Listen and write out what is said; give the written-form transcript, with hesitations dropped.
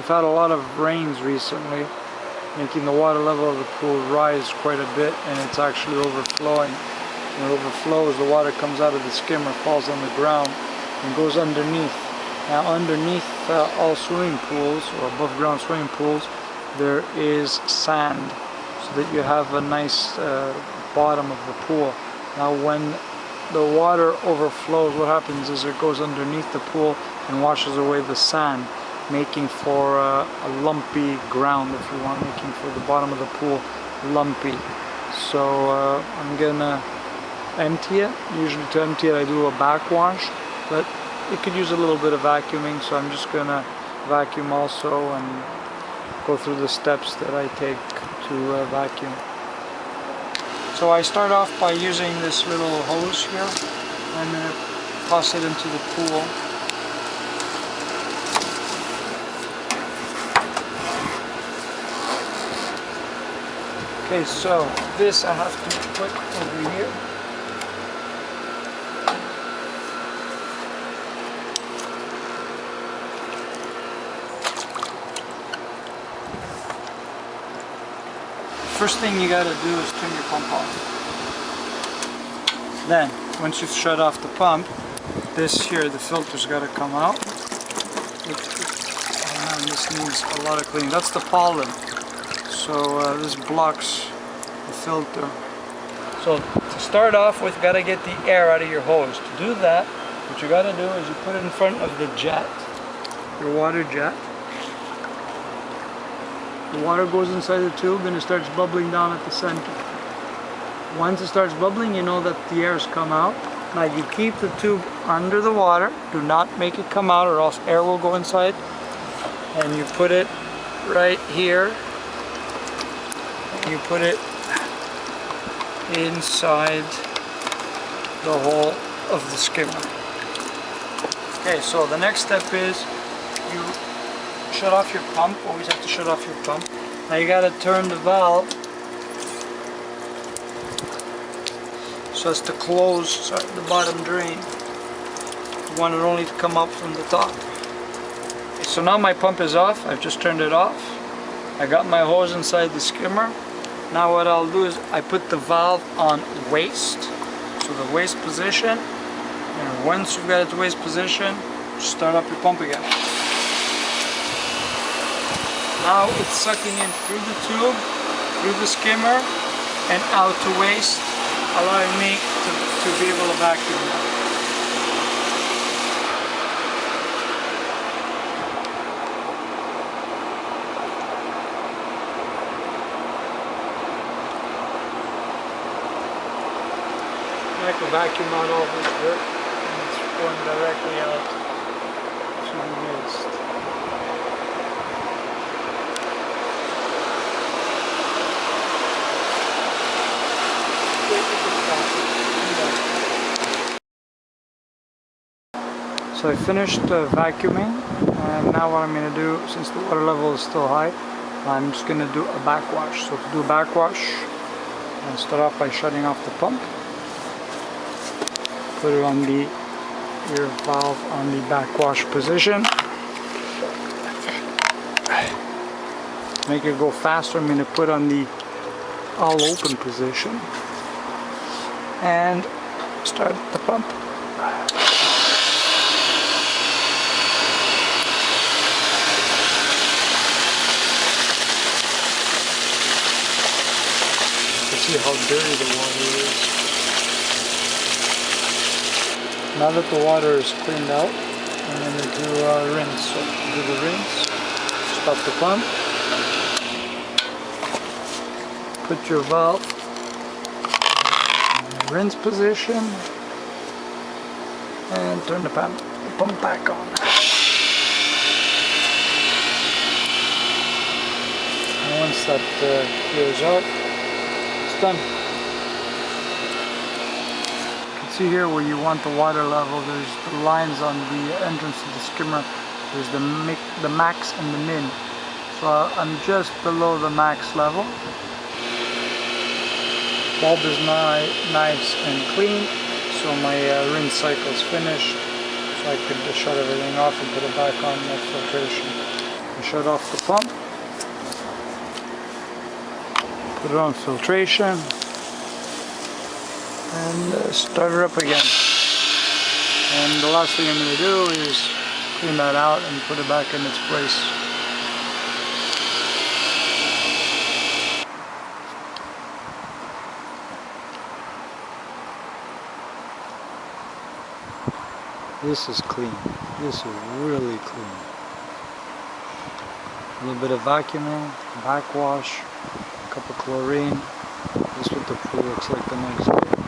We've had a lot of rains recently, making the water level of the pool rise quite a bit, and it's actually overflowing. When it overflows, the water comes out of the skimmer, falls on the ground, and goes underneath. Now underneath all swimming pools, or above ground swimming pools, there is sand, so that you have a nice bottom of the pool. Now when the water overflows, what happens is it goes underneath the pool and washes away the sand, making for a lumpy ground, if you want, making for the bottom of the pool lumpy. So I'm gonna empty it. Usually to empty it I do a backwash, but it could use a little bit of vacuuming, so I'm just gonna vacuum also and go through the steps that I take to vacuum. So I start off by using this little hose here. I'm gonna toss it into the pool. Okay, so this I have to put over here. First thing you gotta do is turn your pump off. Then, once you've shut off the pump, this here, the filter's gotta come out. And this needs a lot of cleaning. That's the pollen. So this blocks the filter. So to start off with, you gotta get the air out of your hose. To do that, what you gotta do is you put it in front of the jet, your water jet. The water goes inside the tube and it starts bubbling down at the center. Once it starts bubbling, you know that the air has come out. Now you keep the tube under the water. Do not make it come out or else air will go inside. And you put it right here. You put it inside the hole of the skimmer. Okay, so the next step is you shut off your pump. Always have to shut off your pump. Now you got to turn the valve so as to close the bottom drain. You want it only to come up from the top. Okay, so now my pump is off. I've just turned it off. I got my hose inside the skimmer. Now what I'll do is I put the valve on waste, so the waste position, and once you've got it to waste position, start up your pump again. Now it's sucking in through the tube, through the skimmer, and out to waste, allowing me to be able to vacuum now. I can vacuum out all this dirt, and it's going directly out to the waste. So I finished vacuuming, and now what I'm going to do, since the water level is still high, I'm just going to do a backwash. So to do a backwash, I'll start off by shutting off the pump. Put it on the ear valve on the backwash position. Make it go faster, I'm going to put on the all open position and start the pump. See how dirty the water is. Now that the water is cleaned out, I'm going to do a rinse. So do the rinse, stop the pump, put your valve in the rinse position, and turn the pump back on. And once that clears out, done. You can see here where you want the water level, there's the lines on the entrance to the skimmer. There's the max and the min. So I'm just below the max level. Bulb is nice and clean, so my rinse cycle is finished. So I could just shut everything off and put it back on the filtration. Shut off the pump. Put it on filtration. And start it up again. And the last thing I'm going to do is clean that out and put it back in its place. This is clean. This is really clean. A little bit of vacuuming, backwash, a cup of chlorine. This is what the pool looks like the next day.